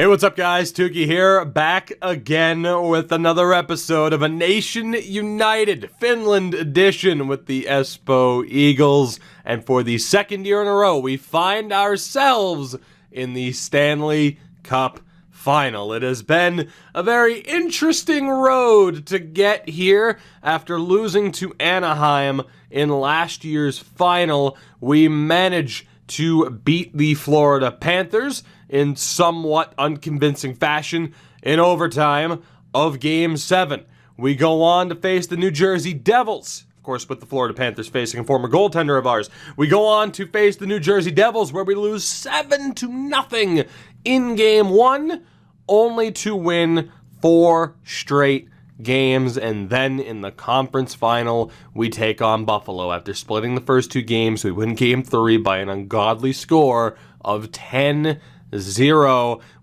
Hey, what's up, guys? Tuki here, back again with another episode of A Nation United Finland edition with the Espoo Eagles. And for the second year in a row, we find ourselves in the Stanley Cup final. It has been a very interesting road to get here. After losing to Anaheim in last year's final, we managed to beat the Florida Panthers in somewhat unconvincing fashion in overtime of Game 7. We go on to face the New Jersey Devils, of course, with the Florida Panthers facing a former goaltender of ours. We go on to face the New Jersey Devils, where we lose 7-0 in Game 1, only to win 4 straight games. And then in the conference final, we take on Buffalo. After splitting the first 2 games, we win Game 3 by an ungodly score of 10-0.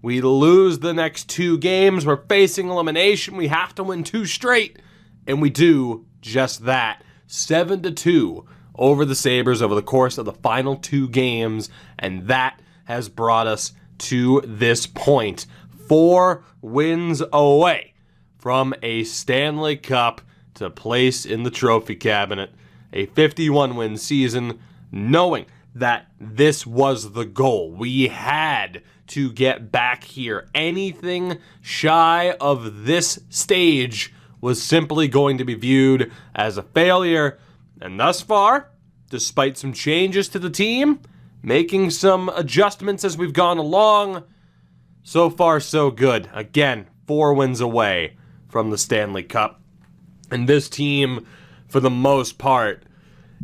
We lose the next 2 games. We're facing elimination. We have to win 2 straight, and we do just that. 7-2 over the Sabres over the course of the final 2 games, and that has brought us to this point. 4 wins away from a Stanley Cup to place in the trophy cabinet. A 51-win season, knowing that this was the goal. We had to get back here. Anything shy of this stage was simply going to be viewed as a failure. And thus far, despite some changes to the team, making some adjustments as we've gone along, so far so good. Again, 4 wins away from the Stanley Cup. And this team, for the most part,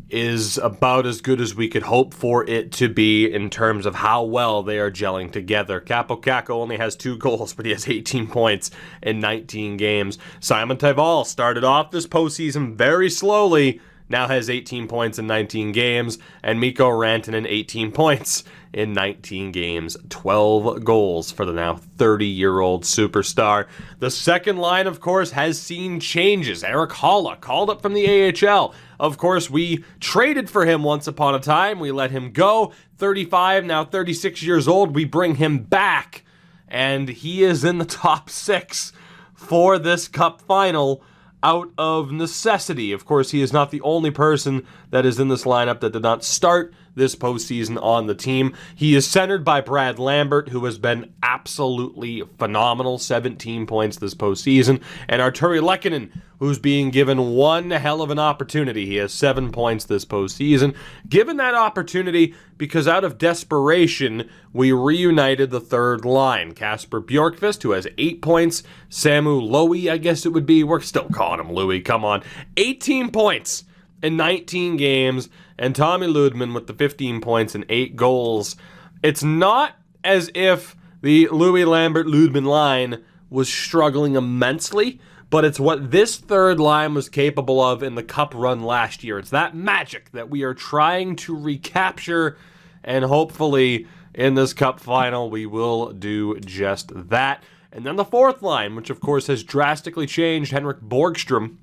is about as good as we could hope for it to be in terms of how well they are gelling together. Capo Caco only has 2 goals, but he has 18 points in 19 games. Simon Taival started off this postseason very slowly, now has 18 points in 19 games, and Mikko Rantanen 18 points in 19 games. 12 goals for the now 30-year-old superstar. The second line, of course, has seen changes. Erik Haula called up from the AHL. Of course, we traded for him once upon a time. We let him go. 35, now 36 years old. We bring him back, and he is in the top 6 for this Cup final out of necessity. Of course, he is not the only person that is in this lineup that did not start this postseason on the team. He is centered by Brad Lambert, who has been absolutely phenomenal, 17 points this postseason, and Arturi Lehkonen, who's being given one hell of an opportunity. He has 7 points this postseason. Given that opportunity because out of desperation, we reunited the third line. Kasper Bjorkqvist, who has 8 points. Samu Loui, I guess it would be. We're still calling him Louie, come on. 18 points in 19 games, and Tommy Ludman with the 15 points and 8 goals. It's not as if the Louis Lambert-Ludman line was struggling immensely, but it's what this third line was capable of in the Cup run last year. It's that magic that we are trying to recapture, and hopefully in this Cup final we will do just that. And then the fourth line, which of course has drastically changed. Henrik Borgstrom,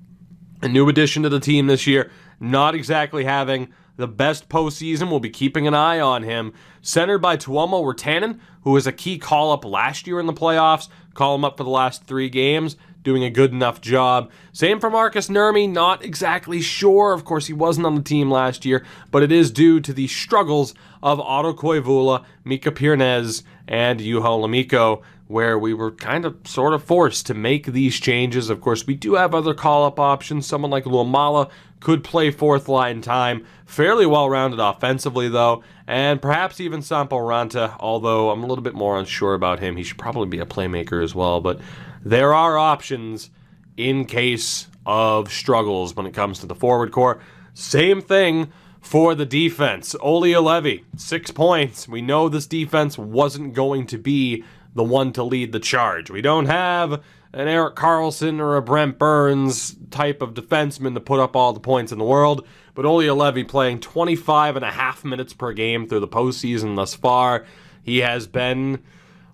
a new addition to the team this year, not exactly having the best postseason. We'll be keeping an eye on him. Centered by Tuomo Virtanen, who was a key call-up last year in the playoffs. Call him up for the last 3 games, doing a good enough job. Same for Markus Nurmi, not exactly sure. Of course, he wasn't on the team last year, but it is due to the struggles of Otto Koivula, Mika Pirnez, and Juho Lamikko, where we were kind of sort of forced to make these changes. Of course, we do have other call-up options. Someone like Luomala could play fourth line time. Fairly well-rounded offensively, though. And perhaps even Sampo Ranta, although I'm a little bit more unsure about him. He should probably be a playmaker as well. But there are options in case of struggles when it comes to the forward core. Same thing for the defense. Olli Juolevi, 6 points. We know this defense wasn't going to be the one to lead the charge. We don't have an Erik Karlsson or a Brent Burns type of defenseman to put up all the points in the world, but Olli Juolevi playing 25.5 minutes per game through the postseason thus far. He has been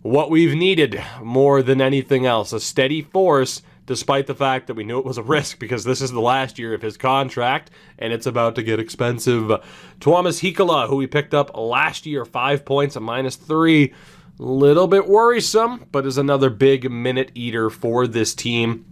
what we've needed more than anything else, a steady force, despite the fact that we knew it was a risk because this is the last year of his contract and it's about to get expensive. Tuomas Hikola, who we picked up last year, 5 points, a -3. Little bit worrisome, but is another big minute eater for this team.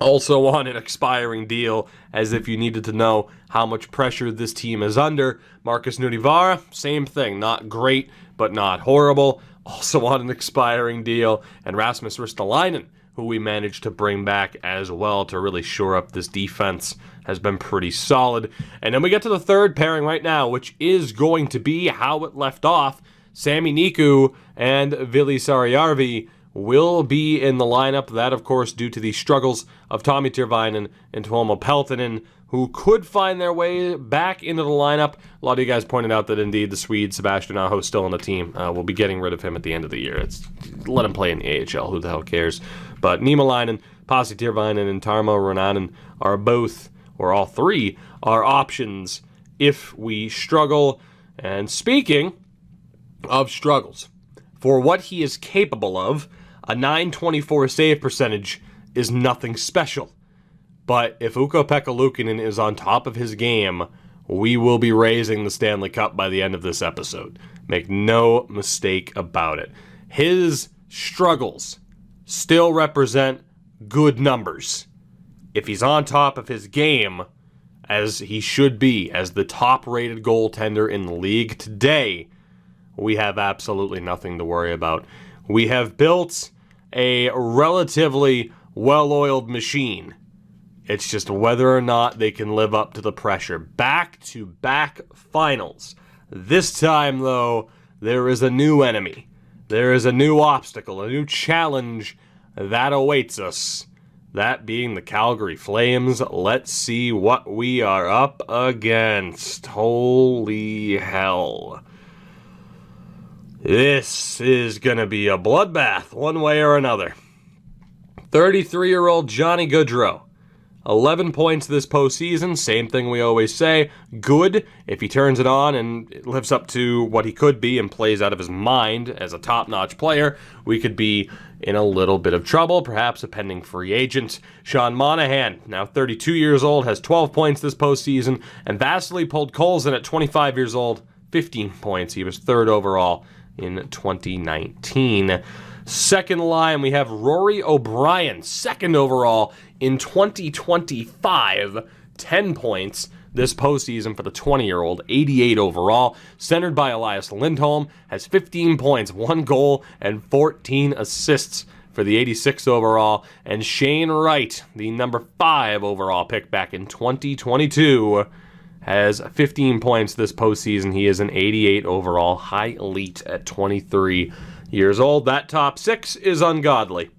Also on an expiring deal, as if you needed to know how much pressure this team is under. Markus Nutivaara, same thing. Not great, but not horrible. Also on an expiring deal. And Rasmus Ristolainen, who we managed to bring back as well to really shore up this defense, has been pretty solid. And then we get to the third pairing right now, which is going to be how it left off. Sami Niku and Ville Sarajärvi will be in the lineup. That, of course, due to the struggles of Tommi Tervainen and Tuomo Peltonen, who could find their way back into the lineup. A lot of you guys pointed out that, indeed, the Swede, Sebastian Aho, is still on the team. We'll be getting rid of him at the end of the year. Let him play in the AHL. Who the hell cares? But Niemelainen, Pasi Tervainen, and Tarmo Rantanen are both, or all three, are options if we struggle. And speaking of struggles, for what he is capable of, a .924 save percentage is nothing special. But if Ukko-Pekka Luukkonen is on top of his game, we will be raising the Stanley Cup by the end of this episode. Make no mistake about it. His struggles still represent good numbers. If he's on top of his game, as he should be, as the top-rated goaltender in the league today, we have absolutely nothing to worry about. We have built a relatively well-oiled machine. It's just whether or not they can live up to the pressure. Back-to-back finals. This time, though, there is a new enemy. There is a new obstacle, a new challenge that awaits us. That being the Calgary Flames. Let's see what we are up against. Holy hell. This is going to be a bloodbath, one way or another. 33-year-old Johnny Gaudreau. 11 points this postseason, same thing we always say. Good if he turns it on and lives up to what he could be and plays out of his mind as a top-notch player. We could be in a little bit of trouble, perhaps a pending free agent. Sean Monahan, now 32 years old, has 12 points this postseason. And Vasily Podkolzin at 25 years old, 15 points. He was third overall in 2019. Second line, we have Rory O'Brien, second overall in 2025, 10 points this postseason for the 20-year-old, 88 overall. Centered by Elias Lindholm, has 15 points, 1 goal, and 14 assists for the 86 overall. And Shane Wright, the number 5 overall pick back in 2022, has 15 points this postseason. He is an 88 overall, high elite at 23 years old. That top 6 is ungodly.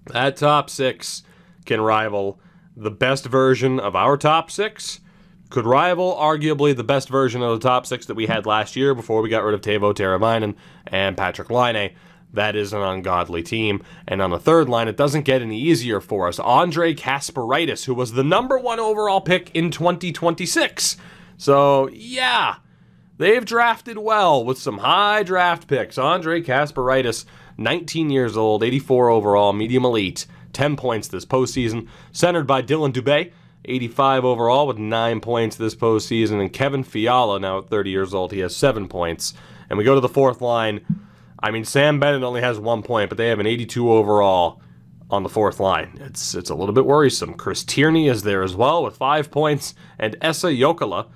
That top 6 can rival the best version of our top 6. Could rival, arguably, the best version of the top 6 that we had last year before we got rid of Teuvo Teravainen and Patrick Laine. That is an ungodly team. And on the third line, it doesn't get any easier for us. Andre Kasparaitis, who was the number 1 overall pick in 2026. So, yeah, they've drafted well with some high draft picks. Andre Kasparaitis, 19 years old, 84 overall, medium elite, 10 points this postseason. Centered by Dylan Dubé, 85 overall with 9 points this postseason. And Kevin Fiala, now at 30 years old, he has 7 points. And we go to the fourth line. I mean, Sam Bennett only has 1 point, but they have an 82 overall on the fourth line. It's a little bit worrisome. Chris Tierney is there as well with 5 points. And Esa Jokela,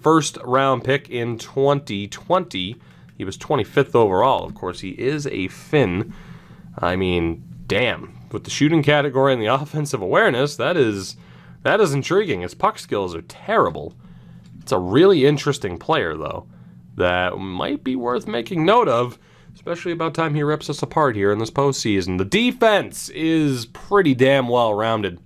first-round pick in 2020. He was 25th overall. Of course, he is a Finn. I mean, damn. With the shooting category and the offensive awareness, that is intriguing. His puck skills are terrible. It's a really interesting player, though, that might be worth making note of, especially about time he rips us apart here in this postseason. The defense is pretty damn well-rounded.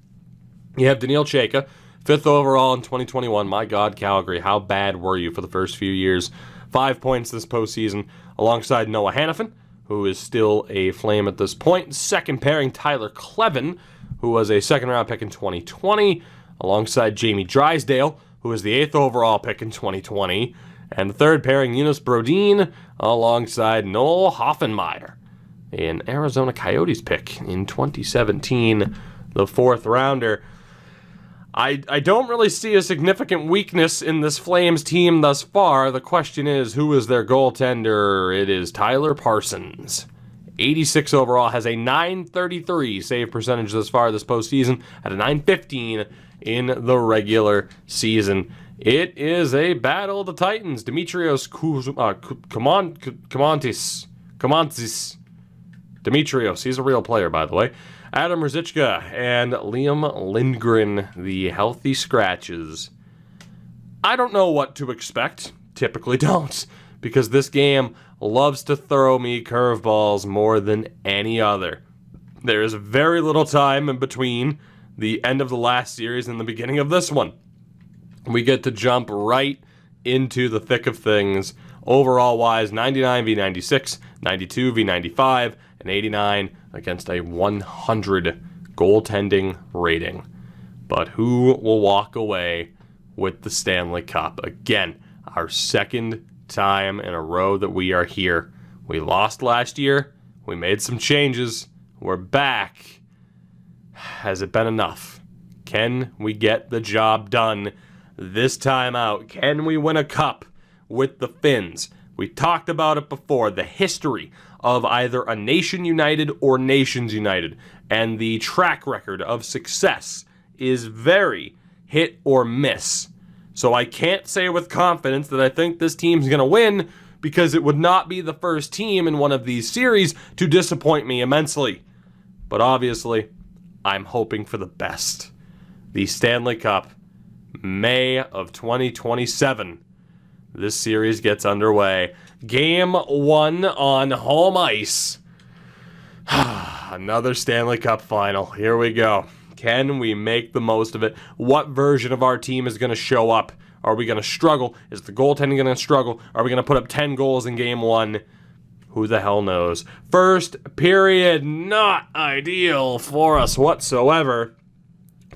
You have Daniil Chayka, 5th overall in 2021. My God, Calgary, how bad were you for the first few years? 5 points this postseason, alongside Noah Hannafin, who is still a Flame at this point. Second pairing, Tyler Kleven, who was a second-round pick in 2020, alongside Jamie Drysdale, who was the 8th overall pick in 2020. And the third pairing, Eunice Brodin, alongside Noel Hoffenmeyer, an Arizona Coyotes pick in 2017, the 4th rounder. I don't really see a significant weakness in this Flames team thus far. The question is, who is their goaltender? It is Tyler Parsons. 86 overall, has a .933 save percentage thus far this postseason, at a .915 in the regular season. It is a battle of the Titans. Dimitrios Komantis. Dimitrios, he's a real player, by the way. Adam Ruzicka and Liam Lindgren, the healthy scratches. I don't know what to expect. Typically don't, because this game loves to throw me curveballs more than any other. There is very little time in between the end of the last series and the beginning of this one. We get to jump right into the thick of things. Overall wise, 99 v 96, 92 v 95, and 89 against a 100 goaltending rating. But who will walk away with the Stanley Cup? Again, our second time in a row that we are here. We lost last year. We made some changes. We're back. Has it been enough? Can we get the job done this time out? Can we win a cup with the Finns? We talked about it before, the history of either a nation united or nations united, and the track record of success is very hit or miss. So I can't say with confidence that I think this team's going to win, because it would not be the first team in one of these series to disappoint me immensely. But obviously, I'm hoping for the best. The Stanley Cup, May of 2027. This series gets underway. Game 1 on home ice. Another Stanley Cup final. Here we go. Can we make the most of it? What version of our team is going to show up? Are we going to struggle? Is the goaltending going to struggle? Are we going to put up 10 goals in game 1? Who the hell knows? First period, not ideal for us whatsoever.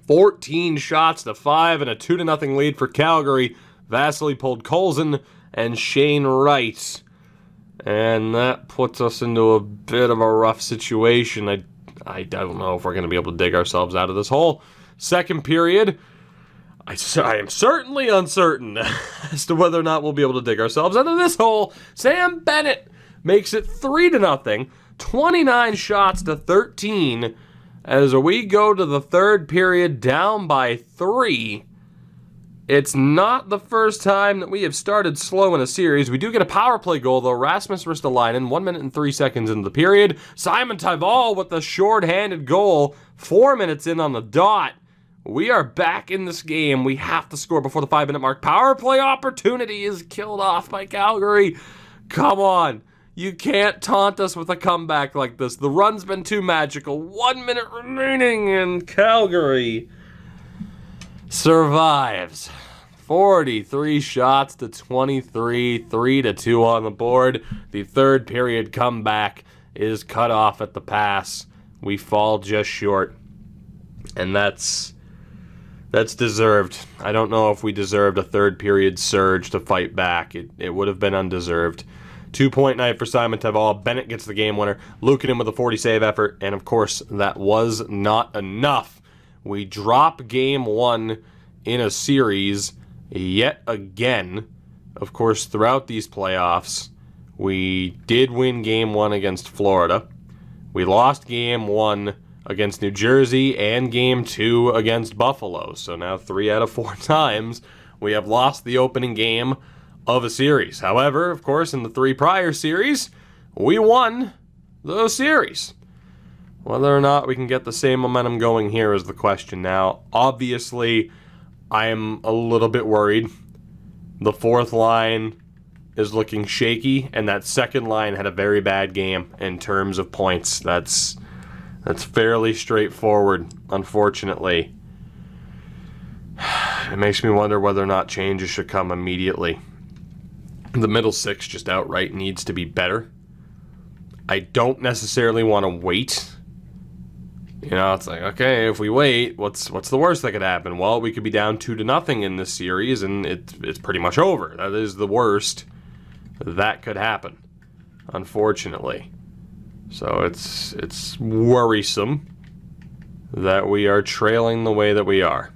14 shots to 5 and a 2-0 lead for Calgary. Vasily Podkolzin and Shane Wright. And that puts us into a bit of a rough situation. I don't know if we're going to be able to dig ourselves out of this hole. Second period, I am certainly uncertain as to whether or not we'll be able to dig ourselves out of this hole. Sam Bennett makes it 3-0, 29 shots to 13, as we go to the third period down by 3. It's not the first time that we have started slow in a series. We do get a power play goal, though. Rasmus Ristolainen, 1 minute and 3 seconds into the period. Simon Tyval with the short-handed goal, 4 minutes in on the dot. We are back in this game. We have to score before the 5-minute mark. Power play opportunity is killed off by Calgary. Come on. You can't taunt us with a comeback like this. The run's been too magical. 1 minute remaining, and Calgary survives. 43 shots to 23, 3-2 on the board. The third period comeback is cut off at the pass. We fall just short, and that's deserved. I don't know if we deserved a third period surge to fight back. It would have been undeserved. 2-point night for Simon Tyval. Bennett gets the game winner. Luukkonen with a 40-save effort, and of course, that was not enough. We drop game 1 in a series yet again. Of course, throughout these playoffs, we did win game 1 against Florida. We lost game 1 against New Jersey and game 2 against Buffalo. So now 3 out of 4 times we have lost the opening game of a series. However, of course, in the 3 prior series, we won those series. Whether or not we can get the same momentum going here is the question now. Obviously, I'm a little bit worried. The fourth line is looking shaky, and that second line had a very bad game in terms of points. That's fairly straightforward, unfortunately. It makes me wonder whether or not changes should come immediately. The middle six just outright needs to be better. I don't necessarily want to wait. You know, it's like, okay, if we wait, what's the worst that could happen? Well, we could be down 2-0 in this series, and it's pretty much over. That is the worst that could happen, unfortunately. So it's worrisome that we are trailing the way that we are.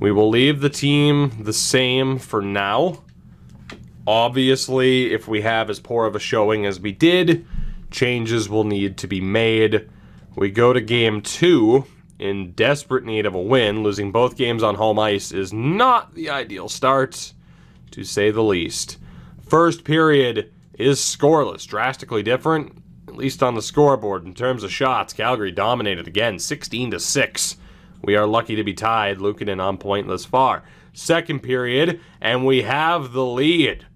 We will leave the team the same for now. Obviously, if we have as poor of a showing as we did, changes will need to be made. We go to Game 2 in desperate need of a win. Losing both games on home ice is not the ideal start, to say the least. First period is scoreless, drastically different, at least on the scoreboard. In terms of shots, Calgary dominated again, 16-6. We are lucky to be tied. Luukkonen on point thus far. Second period, and we have the lead.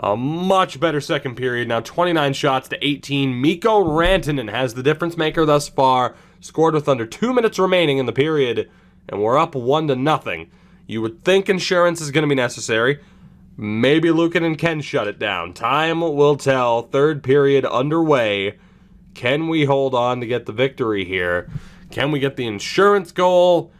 A much better second period. Now 29 shots to 18. Mikko Rantanen has the difference maker thus far. Scored with under 2 minutes remaining in the period, and we're up 1-0. You would think insurance is going to be necessary. Maybe Luukkonen can shut it down. Time will tell. Third period underway. Can we hold on to get the victory here? Can we get the insurance goal?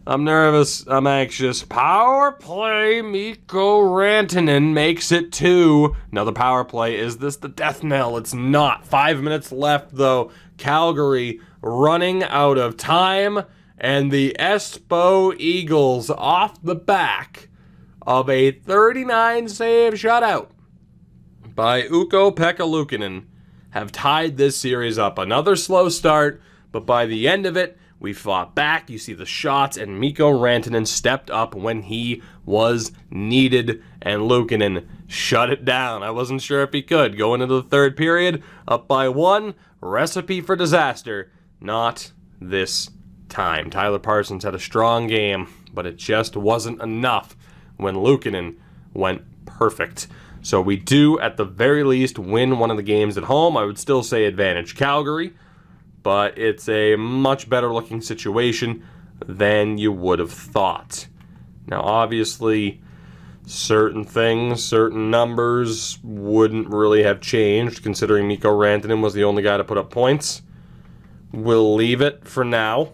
I'm nervous. I'm anxious. Power play. Mikko Rantanen makes it 2. Another power play. Is this the death knell? It's not. 5 minutes left, though. Calgary running out of time. And the Espoo Eagles off the back of a 39-save shutout by Ukko-Pekka Luukkonen have tied this series up. Another slow start, but by the end of it, we fought back. You see the shots, and Mikko Rantanen stepped up when he was needed, and Luukkonen shut it down. I wasn't sure if he could. Going into the third period, up by 1, recipe for disaster. Not this time. Tyler Parsons had a strong game, but it just wasn't enough when Luukkonen went perfect. So we do, at the very least, win one of the games at home. I would still say advantage Calgary, but it's a much better looking situation than you would have thought. Now, obviously, certain things, certain numbers wouldn't really have changed, considering Mikko Rantanen was the only guy to put up points. We'll leave it for now.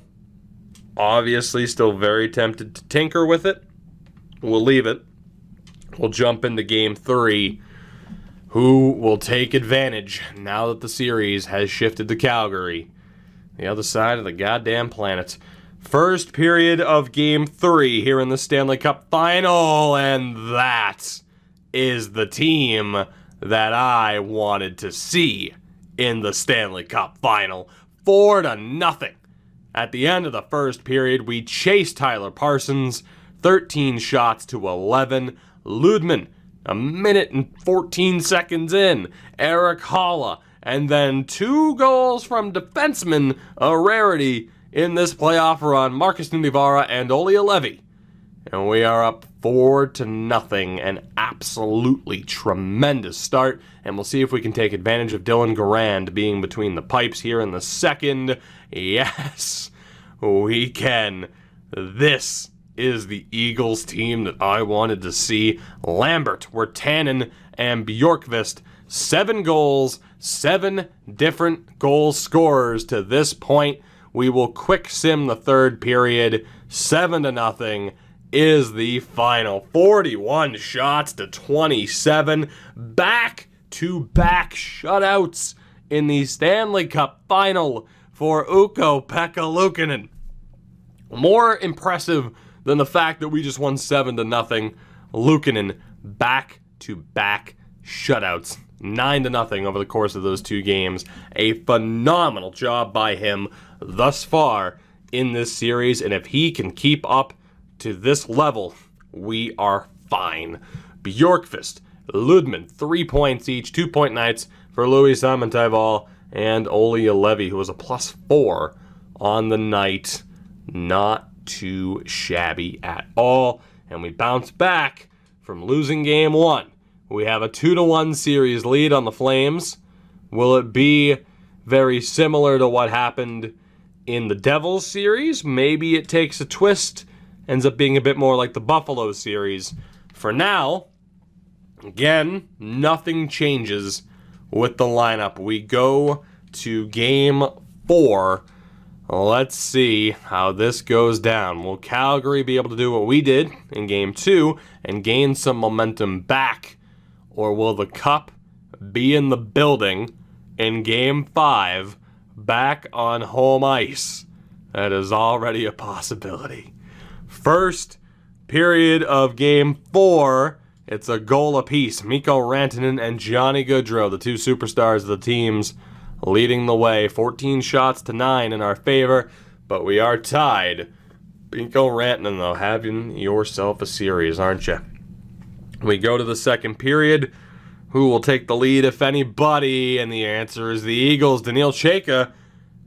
Obviously, still very tempted to tinker with it. We'll leave it. We'll jump into Game 3. Who will take advantage now that the series has shifted to Calgary? The other side of the goddamn planet. First period of Game 3 here in the Stanley Cup Final, and that is the team that I wanted to see in the Stanley Cup Final. 4-0. At the end of the first period, we chased Tyler Parsons, 13 shots to 11. Ludman, a minute and 14 seconds in. Erik Haula, and then 2 goals from defensemen, a rarity in this playoff run. Markus Nutivaara and Olli Juolevi. And we are up 4-0. An absolutely tremendous start. And we'll see if we can take advantage of Dylan Garand being between the pipes here in the second. Yes, we can. This is the Eagles team that I wanted to see. Lambert, Wirtanen, and Bjorkqvist. 7 goals, 7 different goal scorers to this point. We will quick sim the third period. 7-0 is the final. 41 shots to 27. Back-to-back shutouts in the Stanley Cup Final for Ukko-Pekka Luukkonen. More impressive than the fact that we just won 7-0. Luukkonen back-to-back shutouts. 9-0 over the course of those 2 games. A phenomenal job by him thus far in this series, and if he can keep up to this level, we are fine. Bjorkqvist, Ludman, 3 points each, 2-point nights for Louis Samantaival and Olli Juolevi, who was a +4 on the night. Not too shabby at all, and we bounce back from losing Game 1. We have a 2-1 series lead on the Flames. Will it be very similar to what happened in the Devils series? Maybe it takes a twist, ends up being a bit more like the Buffalo series. For now, again, nothing changes with the lineup. We go to Game 4. Let's see how this goes down. Will Calgary be able to do what we did in Game 2 and gain some momentum back? Or will the Cup be in the building in Game 5 back on home ice? That is already a possibility. First period of Game 4, it's a goal apiece. Mikko Rantanen and Johnny Gaudreau, the two superstars of the teams, leading the way. 14 shots to 9 in our favor, but we are tied. Mikko Rantanen, though, having yourself a series, aren't you? We go to the second period. Who will take the lead, if anybody? And the answer is the Eagles. Daniil Chayka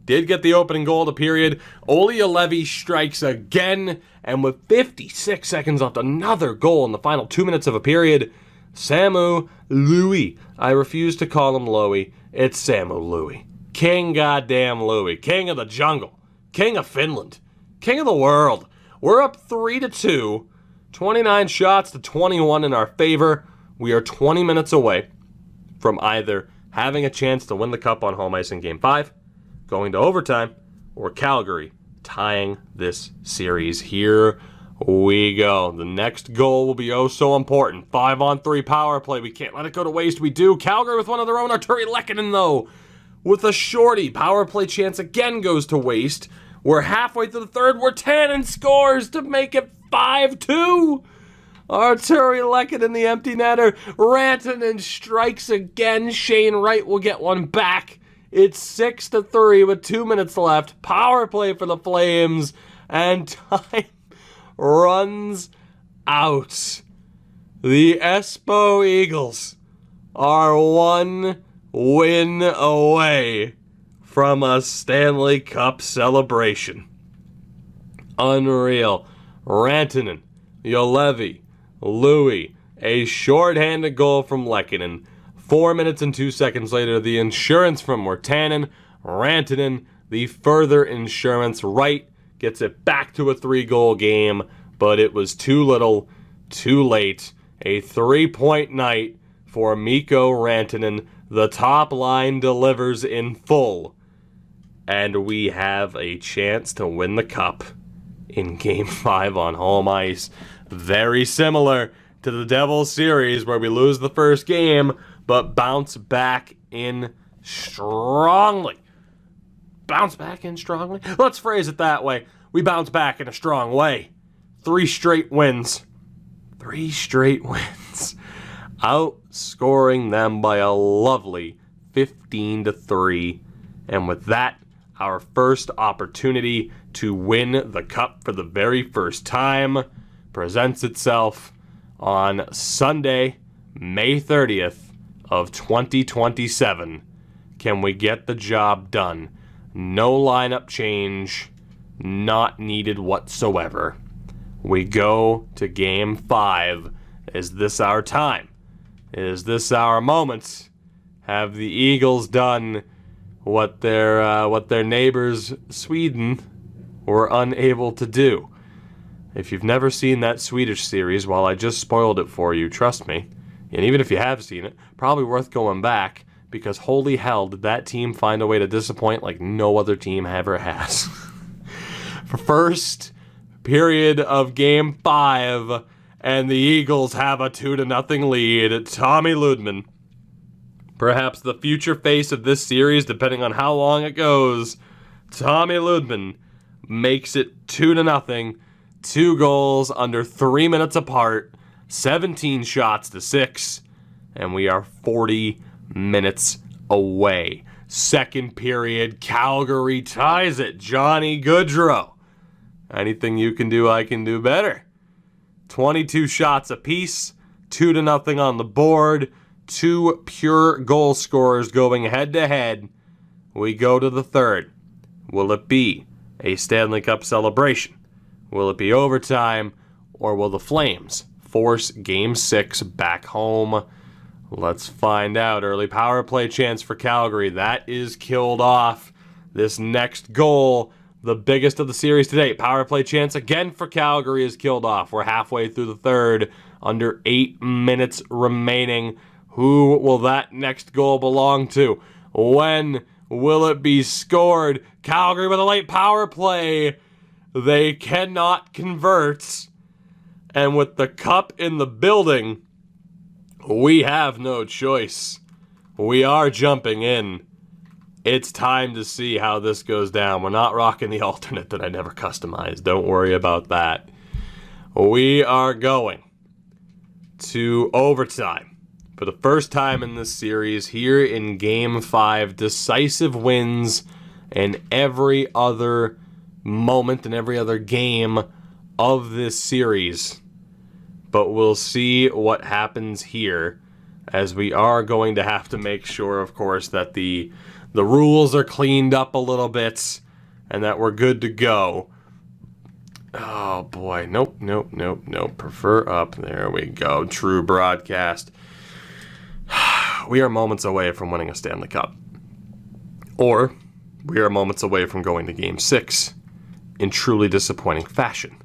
did get the opening goal of the period. Olli Juolevi strikes again, and with 56 seconds left, another goal in the final 2 minutes of a period. Samu Louis. I refuse to call him Louie. It's Samu Louis. King goddamn Louis. King of the jungle. King of Finland. King of the world. We're up 3-2. 29 shots to 21 in our favor. We are 20 minutes away from either having a chance to win the cup on home ice in Game 5, going to overtime, or Calgary tying this series. Here we go. The next goal will be oh so important. 5-on-3 power play. We can't let it go to waste. We do. Calgary with one of their own. Arturi Lehkonen, though, with a shorty. Power play chance again goes to waste. We're halfway through the third. Tannen scores to make it 5-2. Arturi Lehkonen, the empty netter. Rantanen strikes again. Shane Wright will get one back. It's 6-3 with 2 minutes left. Power play for the Flames. And time runs out. The Espoo Eagles are one win away from a Stanley Cup celebration. Unreal. Rantanen, Juolevi, Louis, a shorthanded goal from Lehkonen. 4 minutes and 2 seconds later, the insurance from Tannen. Rantanen, the further insurance. Wright gets it back to a 3-goal game, but it was too little, too late. A 3-point night for Mikko Rantanen. The top line delivers in full, and we have a chance to win the cup in Game 5 on home ice. Very similar to the Devils series where we lose the first game but bounce back in strongly. Bounce back in strongly? Let's phrase it that way. We bounce back in a strong way. 3 straight wins. 3 straight wins. Outscoring them by a lovely 15-3. And with that, our first opportunity to win the cup for the very first time presents itself on Sunday, May 30th of 2027. Can we get the job done? No lineup change, not needed whatsoever. We go to Game 5. Is this our time? Is this our moment? Have the Eagles done what their neighbors Sweden were unable to do? If you've never seen that Swedish series, well, I just spoiled it for you, trust me. And even if you have seen it, probably worth going back, because holy hell, did that team find a way to disappoint like no other team ever has. For first period of Game 5, and the Eagles have a 2-0 lead. Tommy Ludman, perhaps the future face of this series, depending on how long it goes. Tommy Ludman makes it 2-0. 2 goals under 3 minutes apart. 17 shots to 6. And we are 40 minutes away. Second period, Calgary ties it. Johnny Gaudreau. Anything you can do, I can do better. 22 shots apiece. 2-0 on the board. 2 pure goal scorers going head-to-head. We go to the third. Will it be a Stanley Cup celebration? Will it be overtime? Or will the Flames force Game 6 back home? Let's find out. Early power play chance for Calgary. That is killed off. This next goal, the biggest of the series to date. Power play chance again for Calgary is killed off. We're halfway through the third. Under 8 minutes remaining. Who will that next goal belong to? When will it be scored? Calgary with a late power play. They cannot convert. And with the cup in the building, we have no choice. We are jumping in. It's time to see how this goes down. We're not rocking the alternate that I never customized. Don't worry about that. We are going to overtime for the first time in this series here in Game 5. Decisive wins in every other moment and every other game of this series. But we'll see what happens here, as we are going to have to make sure, of course, that the rules are cleaned up a little bit and that we're good to go. Oh, boy. Nope. Prefer up. There we go. True broadcast. We are moments away from winning a Stanley Cup. Or we are moments away from going to Game 6 in truly disappointing fashion.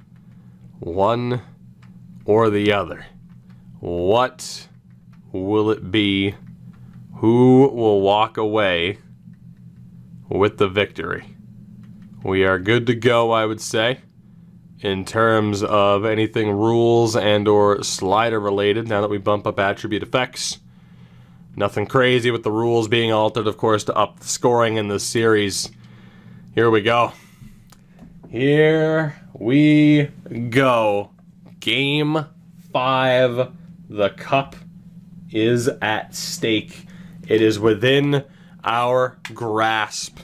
One or the other. What will it be? Who will walk away with the victory? We are good to go, I would say, in terms of anything rules and or slider related, now that we bump up attribute effects. Nothing crazy with the rules being altered, of course, to up the scoring in this series. Here we go. Here we go. Game 5. The cup is at stake. It is within our grasp.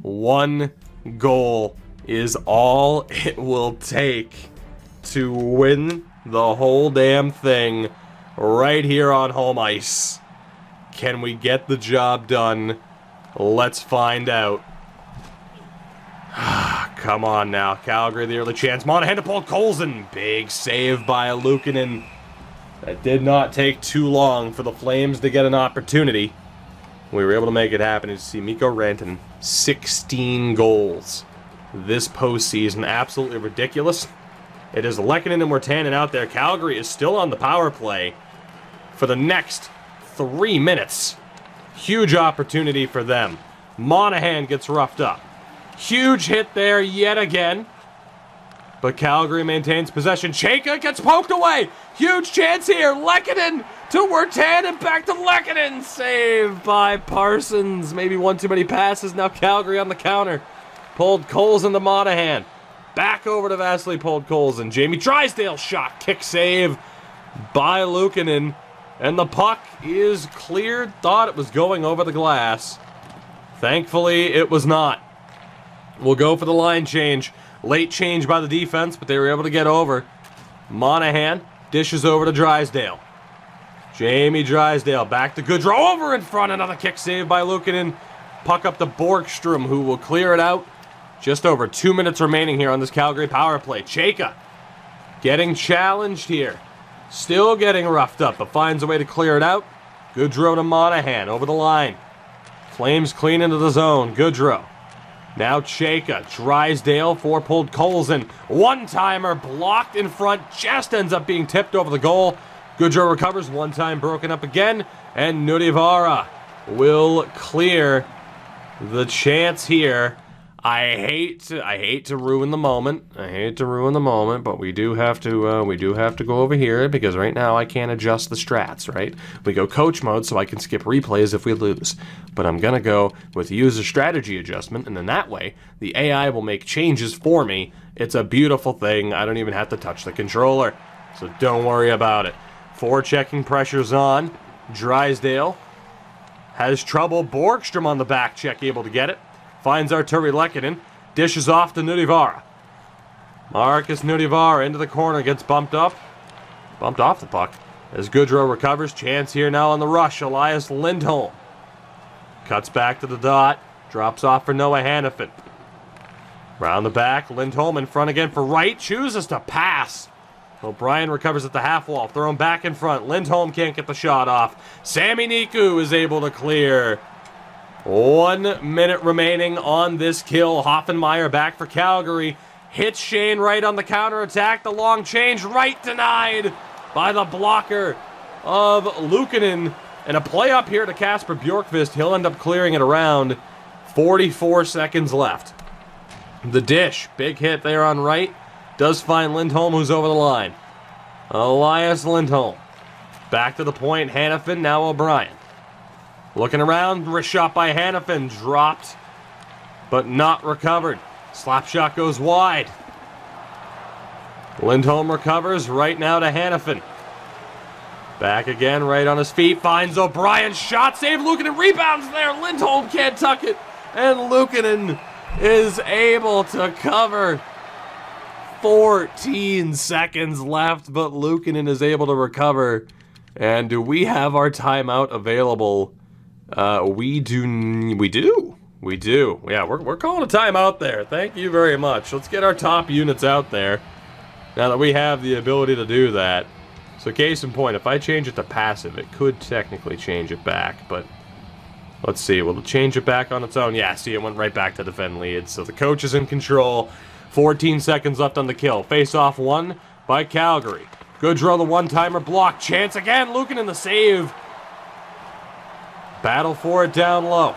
One goal is all it will take to win the whole damn thing right here on home ice. Can we get the job done? Let's find out. Come on now, Calgary, the early chance. Monahan to Paul Colson. Big save by Luukkonen. It did not take too long for the Flames to get an opportunity. We were able to make it happen. You see Mikko Rantanen, 16 goals this postseason. Absolutely ridiculous. It is Lehkonen and Wirtanen out there. Calgary is still on the power play for the next 3 minutes. Huge opportunity for them. Monahan gets roughed up. Huge hit there yet again. But Calgary maintains possession. Chayka gets poked away. Huge chance here. Lehkonen to Wirtanen. Back to Lehkonen. Saved by Parsons. Maybe one too many passes. Now Calgary on the counter. Pulled Colson to Monahan. Back over to Vasily pulled Colson. Jamie Drysdale shot. Kick save by Luukkonen. And the puck is cleared. Thought it was going over the glass. Thankfully, it was not. We'll go for the line change. Late change by the defense, but they were able to get over. Monahan dishes over to Drysdale. Jamie Drysdale back to Goodrow. Over in front. Another kick save by Luukkonen. Puck up to Borgstrom, who will clear it out. Just over 2 minutes remaining here on this Calgary power play. Chayka getting challenged here. Still getting roughed up, but finds a way to clear it out. Goodrow to Monahan over the line. Flames clean into the zone. Goodrow. Now Chayka. Drysdale for pulled Colson. One-timer blocked in front. Just ends up being tipped over the goal. Goodrow recovers. One time broken up again. And Nudivara will clear the chance here. I hate to ruin the moment. But we do have to go over here because right now I can't adjust the strats, right? We go coach mode so I can skip replays if we lose. But I'm gonna go with user strategy adjustment, and then that way the AI will make changes for me. It's a beautiful thing. I don't even have to touch the controller. So don't worry about it. Forechecking pressure's on. Drysdale has trouble. Borgstrom on the back check, able to get it. Finds Arturi Lehkonen. Dishes off to Nudivara. Marcus Nudivara into the corner. Gets bumped up. Bumped off the puck. As Goodrow recovers. Chance here now on the rush. Elias Lindholm. Cuts back to the dot. Drops off for Noah Hannafin. Round the back. Lindholm in front again for Wright. Chooses to pass. O'Brien recovers at the half wall. Throw him back in front. Lindholm can't get the shot off. Sami Niku is able to clear. 1 minute remaining on this kill. Hoffenmeyer back for Calgary. Hits Shane Wright on the counterattack. The long change. Wright denied by the blocker of Luukkonen. And a play up here to Kasper Bjorkqvist. He'll end up clearing it around. 44 seconds left. The dish. Big hit there on Wright. Does find Lindholm, who's over the line. Elias Lindholm. Back to the point. Hannafin, now O'Brien. Looking around, wrist shot by Hannafin. Dropped, but not recovered. Slap shot goes wide. Lindholm recovers right now to Hannafin. Back again, right on his feet, finds O'Brien, shot save, Luukkonen rebounds there, Lindholm can't tuck it, and Luukkonen is able to cover. 14 seconds left, but Luukkonen is able to recover. And do we have our timeout available? We do. Yeah, we're calling a timeout there. Thank you very much. Let's get our top units out there now that we have the ability to do that. So case in point, if I change it to passive, it could technically change it back, but let's see. Will it change it back on its own? Yeah, see, it went right back to defend lead. So the coach is in control. 14 seconds left on the kill. Face-off won by Calgary. Goodrow, the one-timer, block. Chance again. Luukkonen the save. Battle for it down low.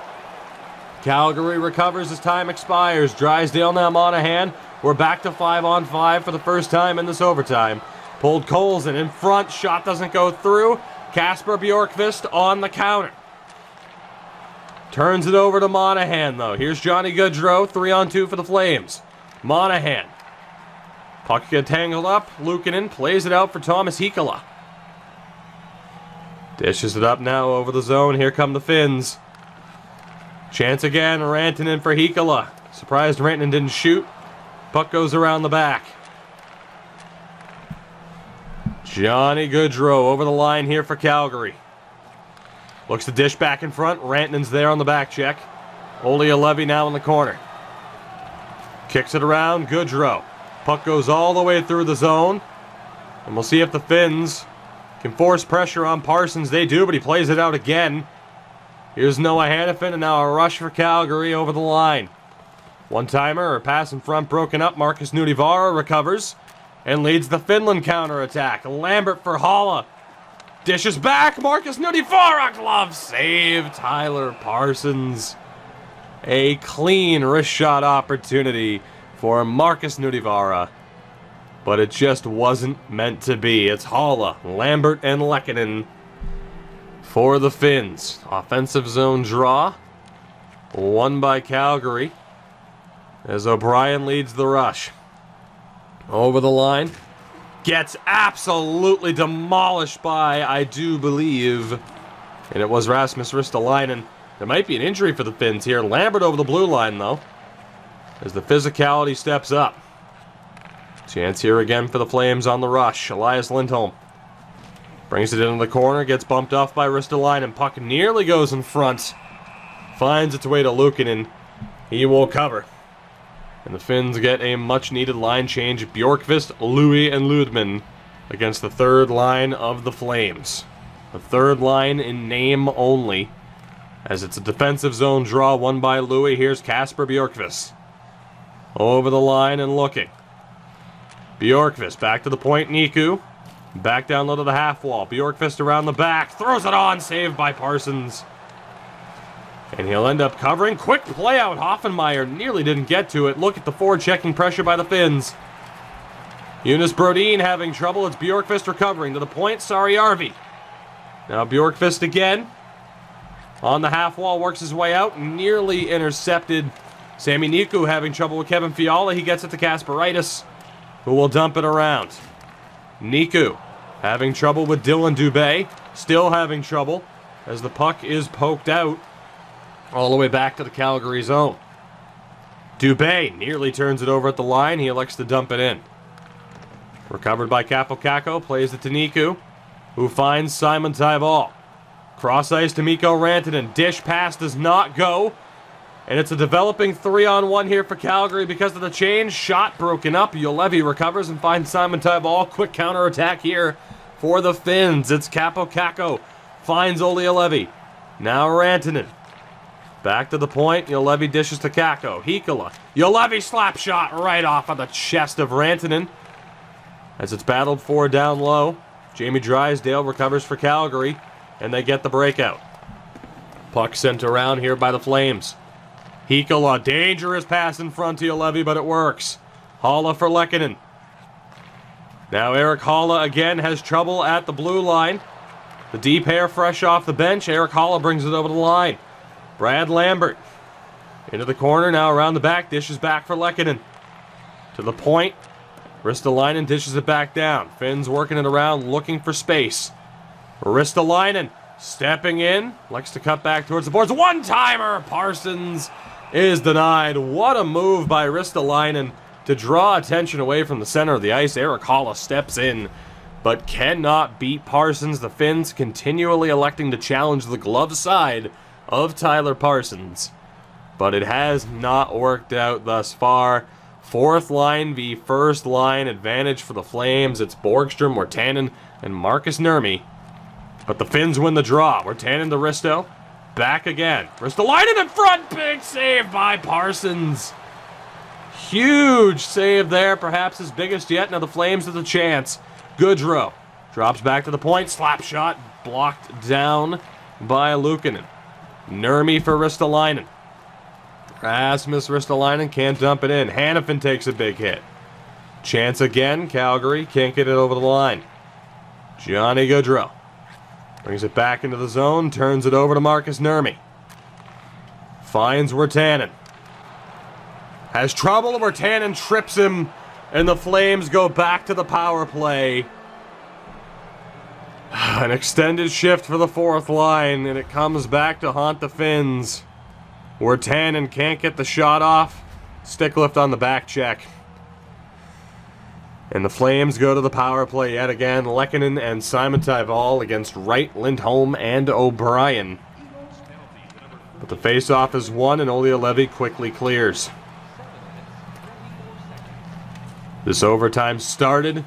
Calgary recovers as time expires. Drysdale now Monahan. We're back to 5-on-5 for the first time in this overtime. Pulled Colson in front. Shot doesn't go through. Kasper Bjorkqvist on the counter. Turns it over to Monahan, though. Here's Johnny Goodrow. 3-on-2 for the Flames. Monahan. Puck gets tangled up. Luukkonen plays it out for Thomas Heikola. Dishes it up now over the zone. Here come the Finns. Chance again. Rantanen for Heikola. Surprised Rantanen didn't shoot. Puck goes around the back. Johnny Goodrow over the line here for Calgary. Looks to dish back in front. Rantanen's there on the back check. Olli Juolevi now in the corner. Kicks it around. Goodrow. Puck goes all the way through the zone. And we'll see if the Finns can force pressure on Parsons. They do, but he plays it out again. Here's Noah Hannafin, and now a rush for Calgary over the line. One-timer, or pass in front broken up. Markus Nutivaara recovers and leads the Finland counterattack. Lambert for Haula. Dishes back. Markus Nutivaara, glove save. Tyler Parsons. A clean wrist shot opportunity for Markus Nutivaara. But it just wasn't meant to be. It's Haula, Lambert, and Lehkonen for the Finns. Offensive zone draw. Won by Calgary as O'Brien leads the rush. Over the line. Gets absolutely demolished by, I do believe, and it was Rasmus Ristolainen. There might be an injury for the Finns here. Lambert over the blue line, though, as the physicality steps up. Chance here again for the Flames on the rush. Elias Lindholm brings it into the corner, gets bumped off by Ristolainen. Puck nearly goes in front. Finds its way to Luukkonen. He will cover. And the Finns get a much-needed line change. Bjorkqvist, Louis, and Ludman against the third line of the Flames. The third line in name only, as it's a defensive zone draw won by Louis. Here's Kasper Bjorkqvist. Over the line and looking. Bjorkqvist back to the point, Niku. Back down low to the half wall. Bjorkqvist around the back. Throws it on, saved by Parsons. And he'll end up covering. Quick play out. Hoffenmeyer nearly didn't get to it. Look at the forward-checking pressure by the Finns. Jonas Brodin having trouble. It's Bjorkqvist recovering to the point. Sarjärvi. Now Bjorkqvist again. On the half wall, works his way out. Nearly intercepted. Sami Niku having trouble with Kevin Fiala. He gets it to Kasparaitis, who will dump it around. Niku having trouble with Dylan Dubé. Still having trouble as the puck is poked out all the way back to the Calgary zone. Dubé nearly turns it over at the line. He elects to dump it in. Recovered by Kaapo Kakko. Plays it to Niku, who finds Simon Tyball. Cross ice to Mikko Rantanen. Dish pass does not go. And it's a developing 3-on-1 here for Calgary because of the change. Shot broken up. Juolevi recovers and finds Simon Tyball. Quick counterattack here for the Finns. It's Kaapo Kakko. Finds Olli Juolevi. Now Rantanen. Back to the point. Juolevi dishes to Kakko. Heikola. Juolevi slap shot right off of the chest of Rantanen as it's battled for down low. Jamie Drysdale recovers for Calgary, and they get the breakout. Puck sent around here by the Flames. Heikola, dangerous pass in front to Juolevi, but it works. Haula for Lehkonen. Now Erik Haula again has trouble at the blue line. The D pair fresh off the bench. Erik Haula brings it over the line. Brad Lambert into the corner, now around the back, dishes back for Lehkonen. To the point, Ristolainen dishes it back down. Finn's working it around, looking for space. Ristolainen stepping in, likes to cut back towards the boards. One-timer! Parsons is denied. What a move by Ristolainen to draw attention away from the center of the ice. Erik Haula steps in, but cannot beat Parsons. The Finns continually electing to challenge the glove side of Tyler Parsons, but it has not worked out thus far. Fourth line v first line advantage for the Flames. It's Borgstrom, Wirtanen, and Marcus Nurmi. But the Finns win the draw. Wirtanen to Risto. Back again. Ristolainen in front. Big save by Parsons. Huge save there. Perhaps his biggest yet. Now the Flames have the chance. Goodrow drops back to the point. Slap shot blocked down by Luukkonen. Nurmi for Ristolainen. Rasmus Ristolainen can't dump it in. Hanifin takes a big hit. Chance again. Calgary can't get it over the line. Johnny Goodrow brings it back into the zone. Turns it over to Marcus Nurmi. Finds Wirtanen. Has trouble. Wirtanen trips him. And the Flames go back to the power play. An extended shift for the fourth line. And it comes back to haunt the Finns. Wirtanen can't get the shot off. Stick lift on the back check. And the Flames go to the power play yet again. Lehkonen and Simon Tyval against Wright, Lindholm, and O'Brien. But the face-off is won, and Olli Levy quickly clears. This overtime started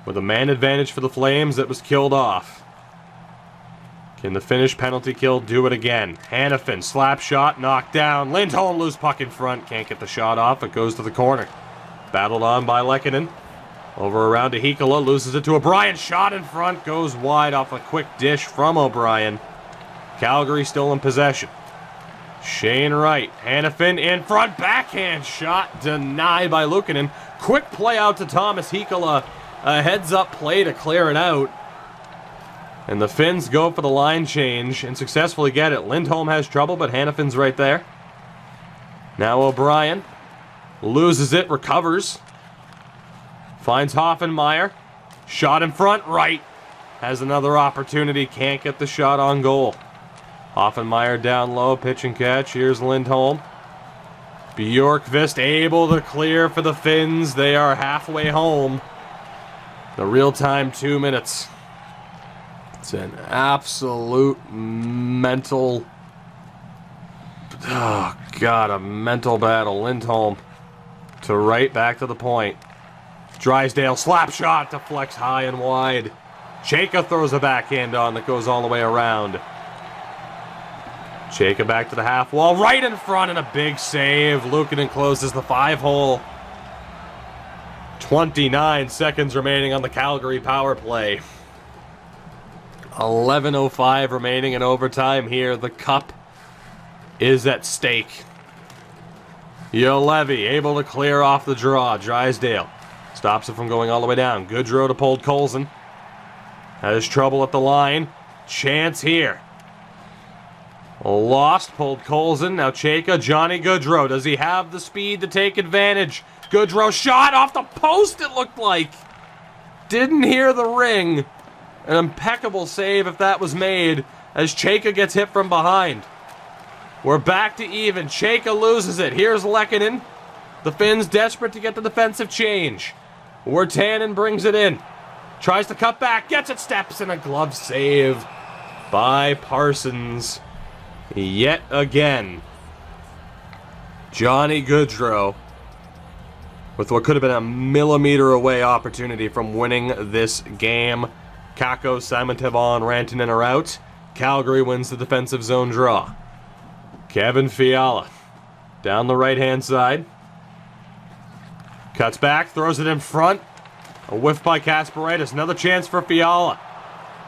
with a man advantage for the Flames that was killed off. Can the Finnish penalty kill do it again? Hanifin, slap shot, knocked down. Lindholm, loose puck in front. Can't get the shot off. It goes to the corner. Battled on by Lehkonen. Over around to Heikkila. Loses it to O'Brien. Shot in front. Goes wide off a quick dish from O'Brien. Calgary still in possession. Shane Wright. Hanifin in front. Backhand shot denied by Luukkonen. Quick play out to Thomas Heikkila. A heads-up play to clear it out. And the Finns go for the line change and successfully get it. Lindholm has trouble, but Hanifin's right there. Now O'Brien loses it, recovers. Finds Hoffenmeyer. Shot in front, Wright has another opportunity. Can't get the shot on goal. Hoffenmeyer down low, pitch and catch. Here's Lindholm. Bjorkvist able to clear for the Finns. They are halfway home. The real-time 2 minutes. It's an absolute mental... Oh, God, a mental battle. Lindholm to Wright, back to the point. Drysdale, slap shot, deflects high and wide. Chayka throws a backhand on that goes all the way around. Chayka back to the half wall, right in front, and a big save. Luukkonen closes the 5-hole. 29 seconds remaining on the Calgary power play. 11:05 remaining in overtime here. The cup is at stake. Juolevi able to clear off the draw. Drysdale stops it from going all the way down. Goodrow to Podkolzin. Has trouble at the line. Chance here. Lost Podkolzin. Now Chayka. Johnny Goodrow. Does he have the speed to take advantage? Goodrow shot off the post, it looked like. Didn't hear the ring. An impeccable save if that was made, as Chayka gets hit from behind. We're back to even. Chayka loses it. Here's Lehkonen. The Finns desperate to get the defensive change. Wirtanen brings it in. Tries to cut back. Gets it. Steps in a glove save by Parsons. Yet again. Johnny Goodrow with what could have been a millimeter away opportunity from winning this game. Kakko, Simon Tevon, Rantanen are out. Calgary wins the defensive zone draw. Kevin Fiala down the right-hand side. Cuts back, throws it in front. A whiff by Kasparaitis. Another chance for Fiala.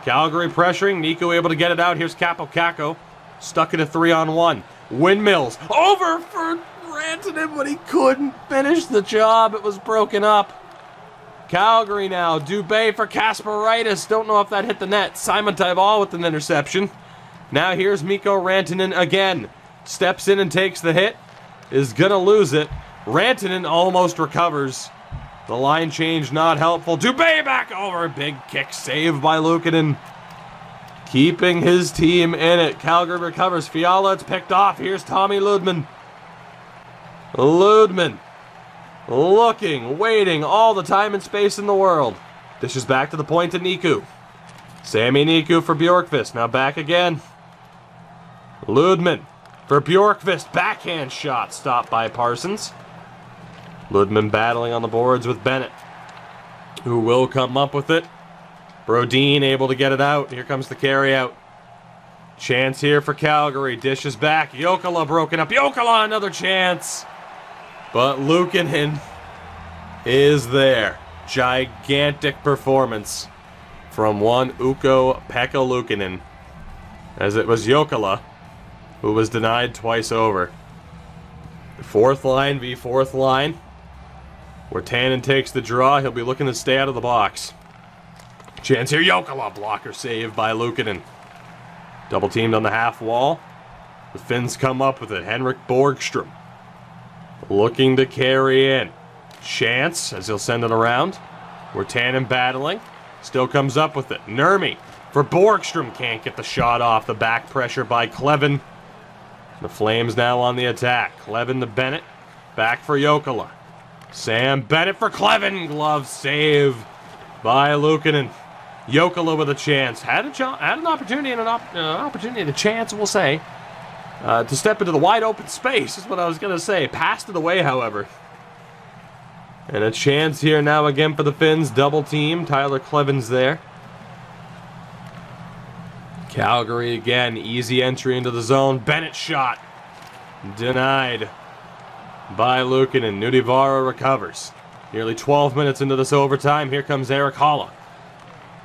Calgary pressuring. Nico able to get it out. Here's Capo Kakko. Stuck in a 3-on-1. Windmills. Over for Rantanen, but he couldn't finish the job. It was broken up. Calgary now. Dubé for Kasparaitis. Don't know if that hit the net. Simon Tyval with an interception. Now here's Mikko Rantanen again. Steps in and takes the hit. Is gonna lose it. Rantanen almost recovers. The line change not helpful. Dubé back over. Big kick saved by Luukkonen. Keeping his team in it. Calgary recovers. Fiala, it's picked off. Here's Tommy Ludman. Ludman. Looking, waiting, all the time and space in the world. Dishes back to the point to Niku. Sami Niku for Bjorkqvist. Now back again. Ludman for Bjorkqvist. Backhand shot stopped by Parsons. Ludman battling on the boards with Bennett, who will come up with it. Brodin able to get it out. Here comes the carry out. Chance here for Calgary. Dishes back. Jokela broken up. Jokela, another chance. But Luukkonen is there. Gigantic performance from one Ukko-Pekka Luukkonen, as it was Jokela who was denied twice over. Fourth line v fourth line, where Tannen takes the draw. He'll be looking to stay out of the box. Chance here, Jokela, blocker save by Luukkonen. Double teamed on the half wall. The Finns come up with it. Henrik Borgstrom looking to carry in. Chance, as he'll send it around. Where Tannen battling. Still comes up with it. Nurmi for Borgstrom. Can't get the shot off. The back pressure by Kleven. The Flames now on the attack. Kleven to Bennett. Back for Jokela. Sam Bennett for Kleven. Glove save by Luukkonen. Jokela with a chance. Had an opportunity and an opportunity and a chance, we'll say, to step into the wide open space, is what I was going to say. Passed it away, however. And a chance here now again for the Finns. Double team. Tyler Kleven's there. Calgary again. Easy entry into the zone. Bennett shot. Denied by Luukkonen. Nudivara recovers. Nearly 12 minutes into this overtime. Here comes Erik Haula.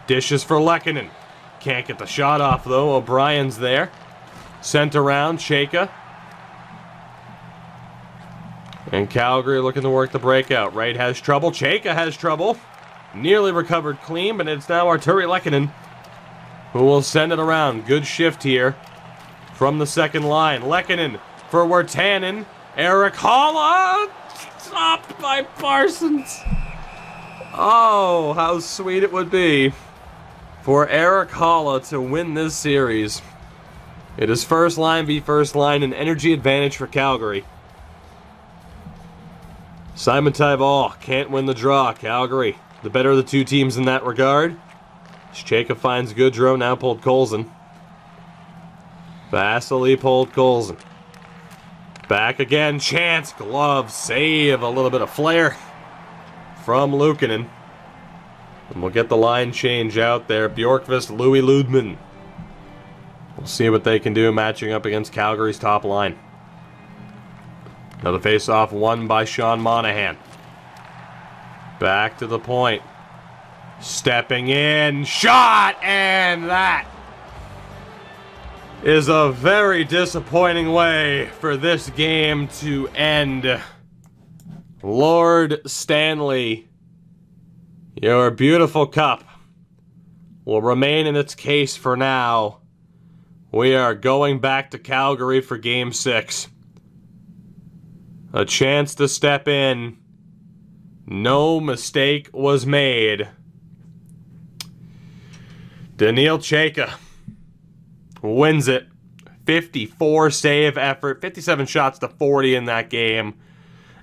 Dishes for Lehkonen. Can't get the shot off, though. O'Brien's there. Sent around. Chayka. And Calgary looking to work the breakout. Wright has trouble. Chayka has trouble. Nearly recovered clean, but it's now Artturi Lehkonen who will send it around. Good shift here from the second line. Lehkonen for Wirtanen. Erik Haula. Stopped by Parsons. Oh, how sweet it would be for Erik Haula to win this series. It is first line v first line, an energy advantage for Calgary. Simon Tyball can't win the draw. Calgary, the better of the two teams in that regard. Chayka finds Goodrow, now pulled Colson. Vasily pulled Colson. Back again, chance, glove, save, a little bit of flair from Luukkonen. And we'll get the line change out there. Bjorkqvist, Louis Ludman. We'll see what they can do matching up against Calgary's top line. Another face-off won by Sean Monahan. Back to the point. Stepping in. Shot! And that is a very disappointing way for this game to end. Lord Stanley, your beautiful cup will remain in its case for now. We are going back to Calgary for Game 6. A chance to step in. No mistake was made. Daniil Chayka wins it. 54 save effort. 57 shots to 40 in that game.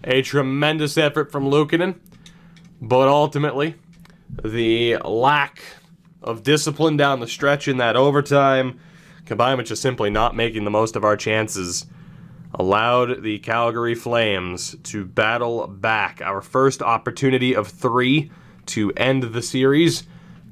A tremendous effort from Luukkonen. But ultimately, the lack of discipline down the stretch in that overtime, combined with just simply not making the most of our chances, allowed the Calgary Flames to battle back. Our first opportunity of 3 to end the series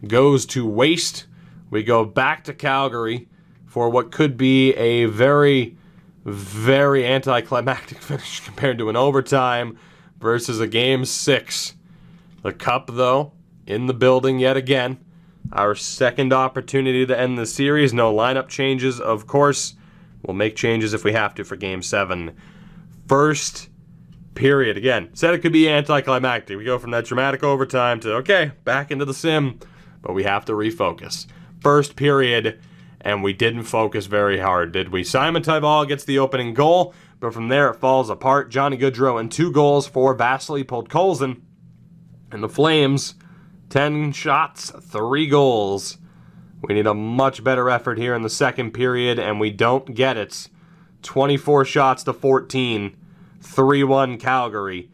goes to waste. We go back to Calgary for what could be a very, very anticlimactic finish compared to an overtime versus a Game 6. The cup, though, in the building yet again. Our second opportunity to end the series. No lineup changes, of course. We'll make changes if we have to for Game 7. First period. Again, said it could be anticlimactic. We go from that dramatic overtime to, okay, back into the sim. But we have to refocus. First period, and we didn't focus very hard, did we? Simon Tyball gets the opening goal, but from there it falls apart. Johnny Goodrow and 2 goals for Vasily Podkolzin. And the Flames, 10 shots, 3 goals. We need a much better effort here in the second period, and we don't get it. 24 shots to 14, 3-1 Calgary.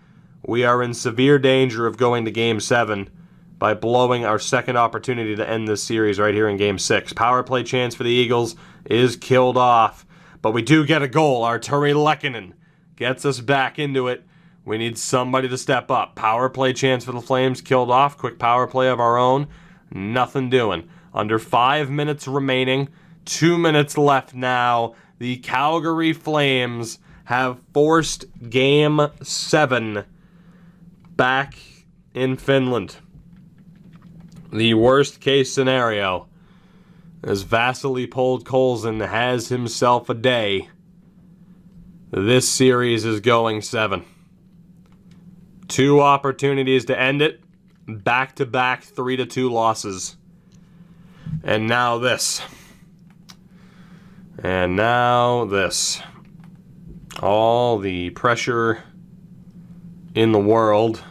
We are in severe danger of going to Game 7 by blowing our second opportunity to end this series right here in Game 6. Power play chance for the Eagles is killed off, but we do get a goal. Arturi Lehkonen gets us back into it. We need somebody to step up. Power play chance for the Flames killed off. Quick power play of our own. Nothing doing. Under 5 minutes remaining. 2 minutes left now. The Calgary Flames have forced Game 7 back in Finland. The worst case scenario, as Vasily Podkolzin has himself a day, this series is going 7. 2 opportunities to end it, back-to-back 3-2 losses. And now this. And now this. All the pressure in the world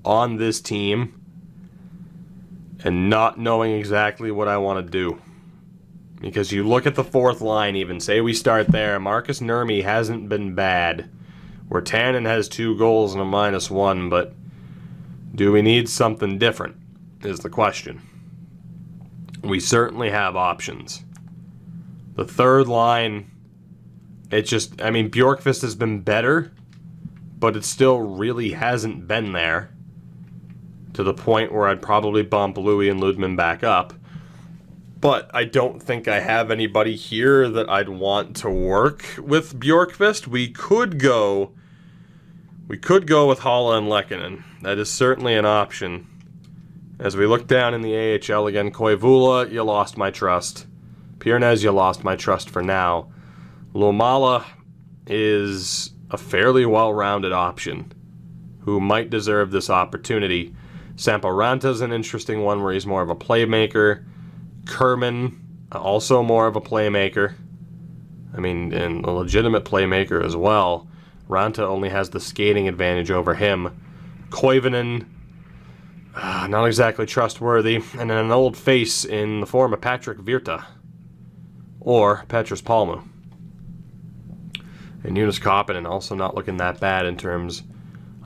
on this team and not knowing exactly what I want to do. Because you look at the fourth line even, say we start there, Marcus Nurmi hasn't been bad. Tannen has 2 goals and a -1, but do we need something different is the question. We certainly have options. The third line, Bjorkqvist has been better, but it still really hasn't been there to the point where I'd probably bump Louis and Ludman back up. But I don't think I have anybody here that I'd want to work with Bjorkqvist. We could go with Haula and Lehkonen. That is certainly an option. As we look down in the AHL again, Koivula, you lost my trust. Piernez, you lost my trust for now. Lomala is a fairly well-rounded option who might deserve this opportunity. Samporanta's an interesting one where he's more of a playmaker. Kerman, also more of a playmaker. And a legitimate playmaker as well. Ranta only has the skating advantage over him. Koivunen, not exactly trustworthy. And then an old face in the form of Patrick Virta. Or Petrus Palmu. And Jonas Koppinen also not looking that bad in terms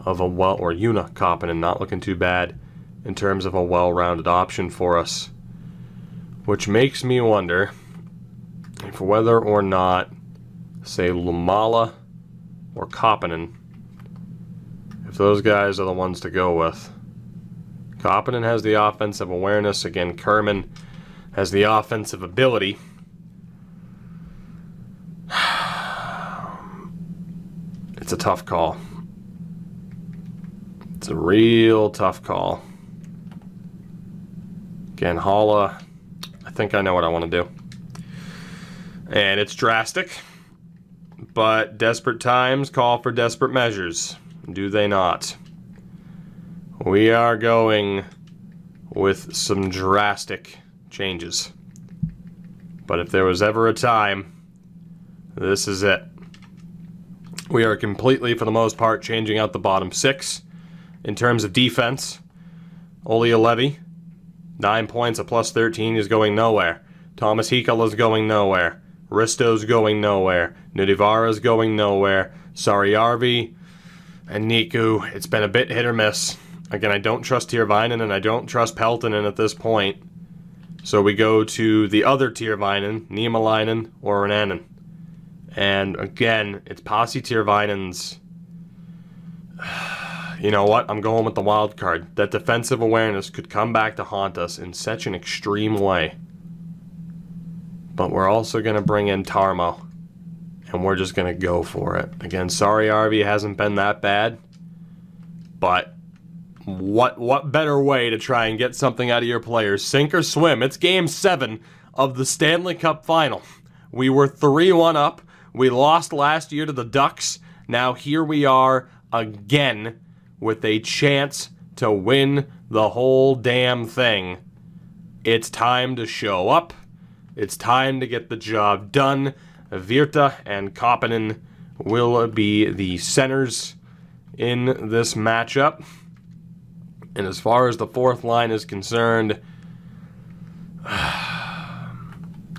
of Juna Koppinen not looking too bad in terms of a well-rounded option for us. Which makes me wonder if whether or not, say, Lumala or Koppinen, if those guys are the ones to go with. Koppinen has the offensive awareness. Again, Kerman has the offensive ability. It's a tough call. It's a real tough call. Again, Haula, I think I know what I want to do. And it's drastic, but desperate times call for desperate measures. Do they not? We are going with some drastic changes. But if there was ever a time, this is it. We are completely, for the most part, changing out the bottom 6. In terms of defense, Olli Juolevi, 9 points, a +13, is going nowhere. Thomas Heikkila is going nowhere. Risto's going nowhere. Nudivara's going nowhere. Saariarvi and Niku, it's been a bit hit or miss. Again, I don't trust Tiervainen and I don't trust Peltonen at this point. So we go to the other Tiervainen, Niemelainen or Renanen. And again, it's Pasi Tiervainen's... You know what? I'm going with the wild card. That defensive awareness could come back to haunt us in such an extreme way. But we're also going to bring in Tarmo. And we're just going to go for it. Again, sorry Arvi hasn't been that bad. But what better way to try and get something out of your players? Sink or swim. It's Game 7 of the Stanley Cup Final. We were 3-1 up. We lost last year to the Ducks. Now here we are again with a chance to win the whole damn thing. It's time to show up. It's time to get the job done. Virta and Koppinen will be the centers in this matchup. And as far as the fourth line is concerned,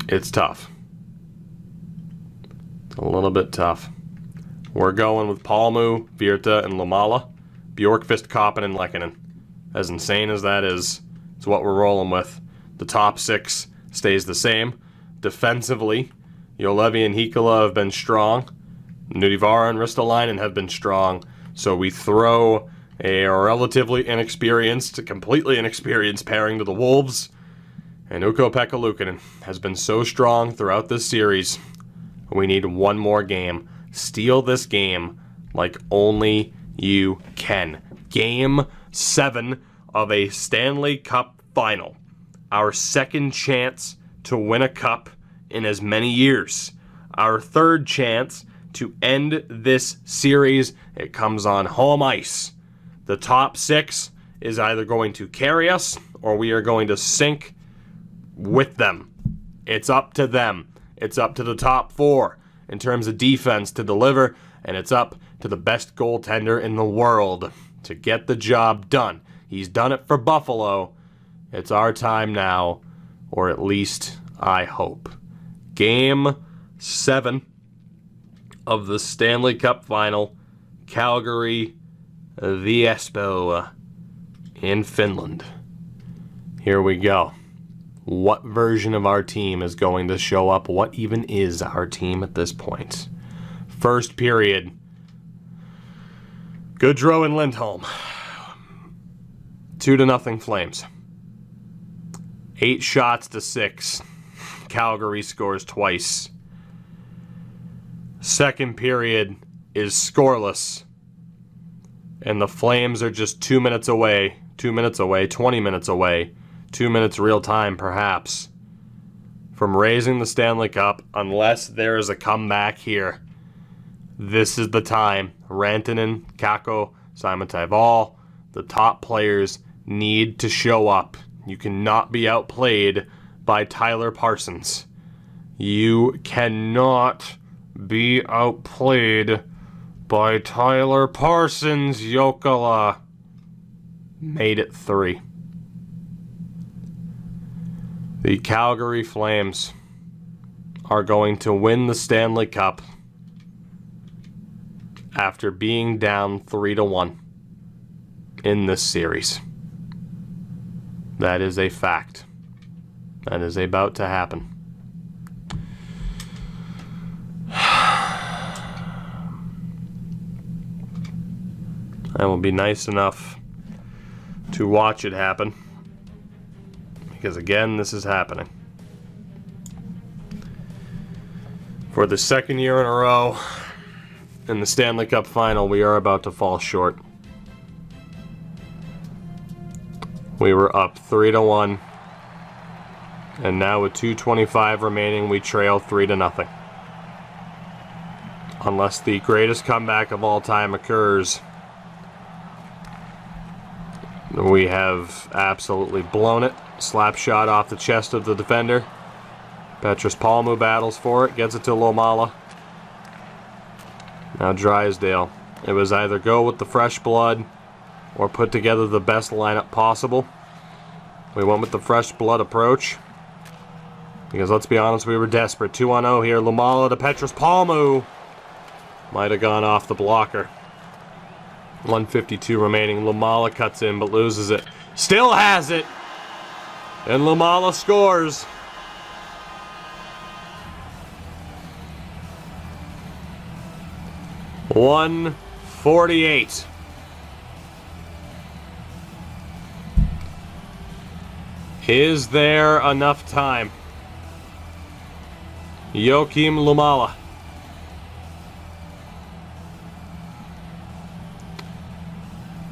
it's tough. It's a little bit tough. We're going with Palmu, Virta, and Lamala. Bjorkqvist, Koppen, and Lehkonen. As insane as that is, it's what we're rolling with. The top six stays the same. Defensively, Juolevi and Heikkila have been strong. Nudivara and Ristolainen have been strong. So we throw a relatively inexperienced, completely inexperienced pairing to the Wolves. And Ukko-Pekka Luukkonen has been so strong throughout this series. We need one more game. Steal this game like only you can. Game 7 of a Stanley Cup final. Our second chance to win a cup in as many years. Our third chance to end this series. It comes on home ice. The top 6 is either going to carry us or we are going to sink with them. It's up to them. It's up to the top 4 in terms of defense to deliver, and it's up to the best goaltender in the world to get the job done. He's done it for Buffalo. It's our time now, or at least I hope. Game 7 of the Stanley Cup final. Calgary, the Espoo in Finland. Here we go. What version of our team is going to show up? What even is our team at this point? First period. Goodrow and Lindholm. 2-0 Flames. 8 shots to 6. Calgary scores twice. Second period is scoreless. And the Flames are just 2 minutes away. 20 minutes away. 2 minutes real time, perhaps, from raising the Stanley Cup, unless there is a comeback here. This is the time. Rantanen, Kakko, Simon Taival, the top players need to show up. You cannot be outplayed by Tyler Parsons. You cannot be outplayed by Tyler Parsons. Jokela made it 3. The Calgary Flames are going to win the Stanley Cup after being down 3-1 in this series. That is a fact. That is about to happen. I will be nice enough to watch it happen. Because again, this is happening. For the second year in a row, in the Stanley Cup final, we are about to fall short. We were up 3-1. And now with 2:25 remaining, we trail 3-0. Unless the greatest comeback of all time occurs, we have absolutely blown it. Slap shot off the chest of the defender. Petrus Palmu battles for it, gets it to Lomala. Now Drysdale. It was either go with the fresh blood or put together the best lineup possible. We went with the fresh blood approach. Because let's be honest, we were desperate. 2-0 here. Lomala to Petrus Palmu. Might have gone off the blocker. 1:52 remaining. Lomala cuts in but loses it. Still has it. And Lomala scores. .148. Is there enough time? Joakim Lomala.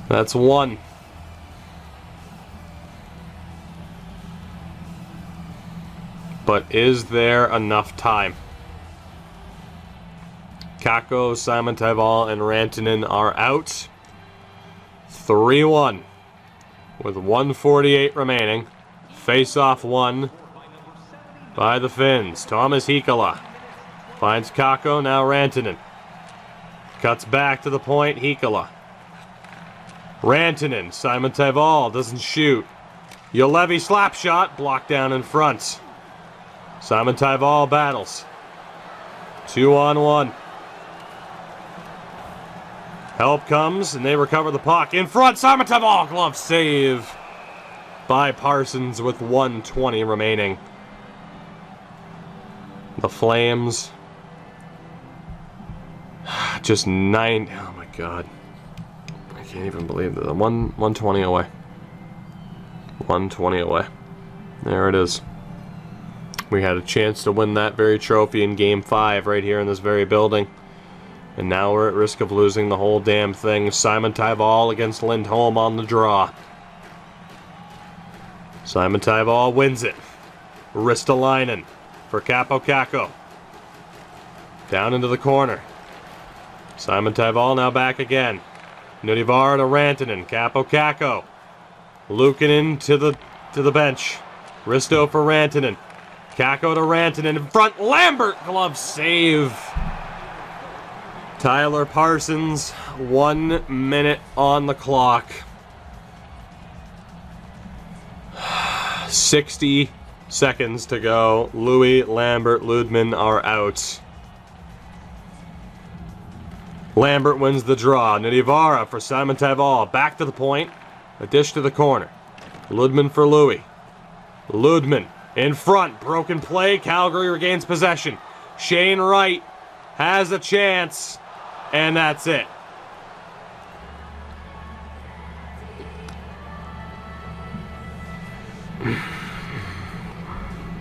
That's 1. But is there enough time? Kakko, Simon Taival, and Rantanen are out. 3-1. With 1:48 remaining. Face-off 1 by the Finns. Thomas Heikkila finds Kakko, now Rantanen. Cuts back to the point, Heikkila. Rantanen, Simon Tyval doesn't shoot. Juolevi slap shot, blocked down in front. Simon Tyval battles. 2-on-1. Help comes, and they recover the puck. In front, Simon Tyval, glove save by Parsons with 1:20 remaining. The Flames, just 9, oh my god. I can't even believe that. 120 away. 120 away. There it is. We had a chance to win that very trophy in Game 5 right here in this very building. And now we're at risk of losing the whole damn thing. Simon Tyval against Lindholm on the draw. Simon Tyval wins it. Ristolainen for Capo Caco. Down into the corner. Simon Tyval now back again. Nutivaara to Rantanen. Capo Caco. Luukkonen to the bench. Risto for Rantanen. Caco to Rantanen in front. Lambert, glove save. Tyler Parsons, 1 minute on the clock. 60 seconds to go. Louis, Lambert, Ludman are out. Lambert wins the draw. Nutivaara for Simon Tyval. Back to the point. A dish to the corner. Ludman for Louis. Ludman in front. Broken play. Calgary regains possession. Shane Wright has a chance. And that's it.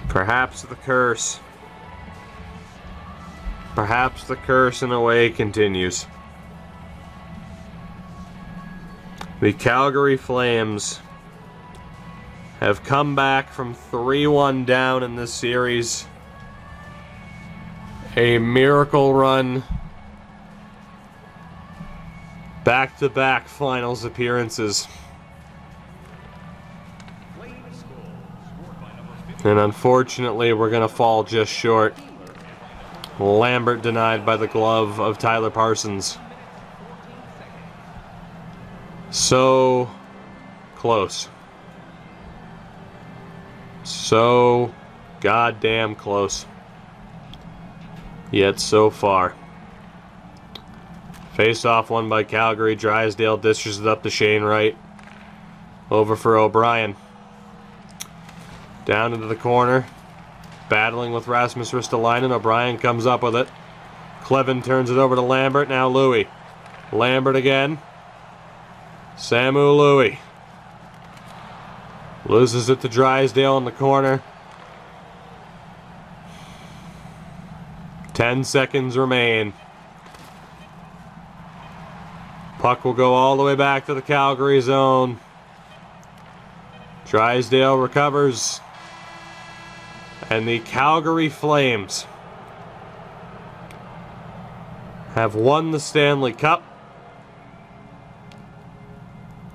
Perhaps the curse. Perhaps the curse in a way continues. The Calgary Flames have come back from 3-1 down in this series. A miracle run. Back-to-back finals appearances. And unfortunately, we're going to fall just short. Lambert denied by the glove of Tyler Parsons. So close. So goddamn close. Yet so far. Face-off won by Calgary. Drysdale dishes it up to Shane Wright. Over for O'Brien. Down into the corner. Battling with Rasmus Ristolainen. O'Brien comes up with it. Clevin turns it over to Lambert. Now Louis. Lambert again. Samu Louis. Loses it to Drysdale in the corner. 10 seconds remain. Puck will go all the way back to the Calgary zone. Drysdale recovers. And the Calgary Flames have won the Stanley Cup.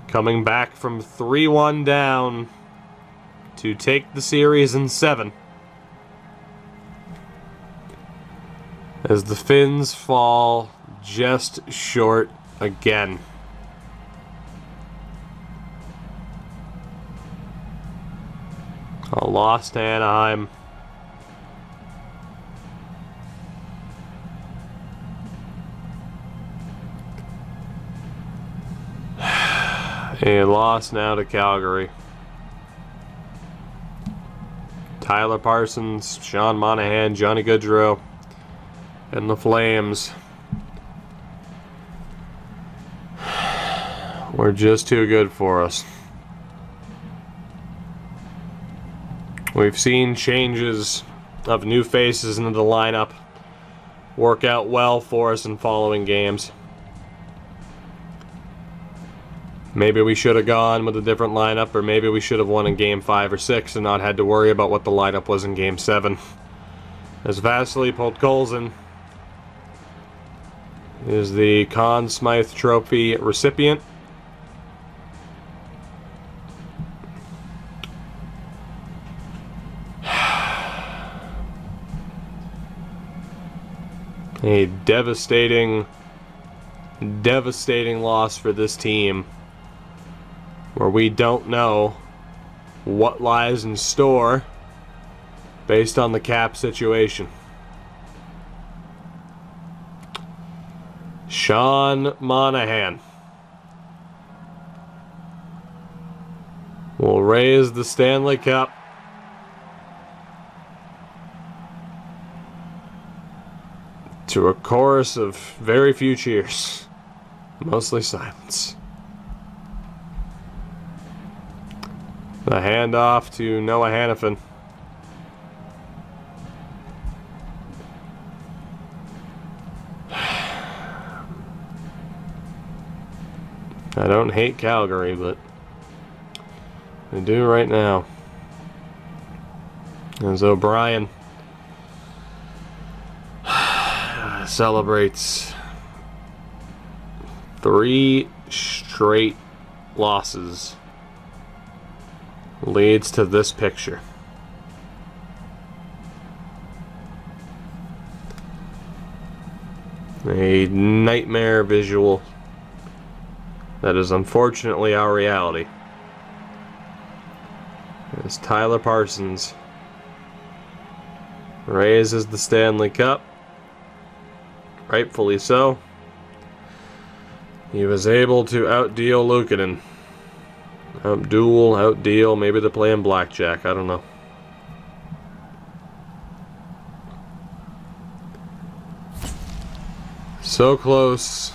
Coming back from 3-1 down to take the series in 7. As the Finns fall just short again. A loss to Anaheim. A loss now to Calgary. Tyler Parsons, Sean Monahan, Johnny Gaudreau, and the Flames were just too good for us. We've seen changes of new faces into the lineup work out well for us in following games. Maybe we should have gone with a different lineup, or maybe we should have won in Game 5 or 6 and not had to worry about what the lineup was in Game 7. As Vasily Podkolzin is the Conn Smythe Trophy recipient. A devastating loss for this team. where we don't know what lies in store based on the cap situation. Sean Monahan will raise the Stanley Cup to a chorus of very few cheers, mostly silence. The handoff to Noah Hannafin. I don't hate Calgary, but I do right now. As O'Brien celebrates 3 straight losses, leads to this picture. A nightmare visual that is unfortunately our reality. As Tyler Parsons raises the Stanley Cup, rightfully so. He was able to outdeal Luukkonen. Outdeal, maybe they're playing blackjack, I don't know. So close,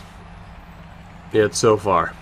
yet so far.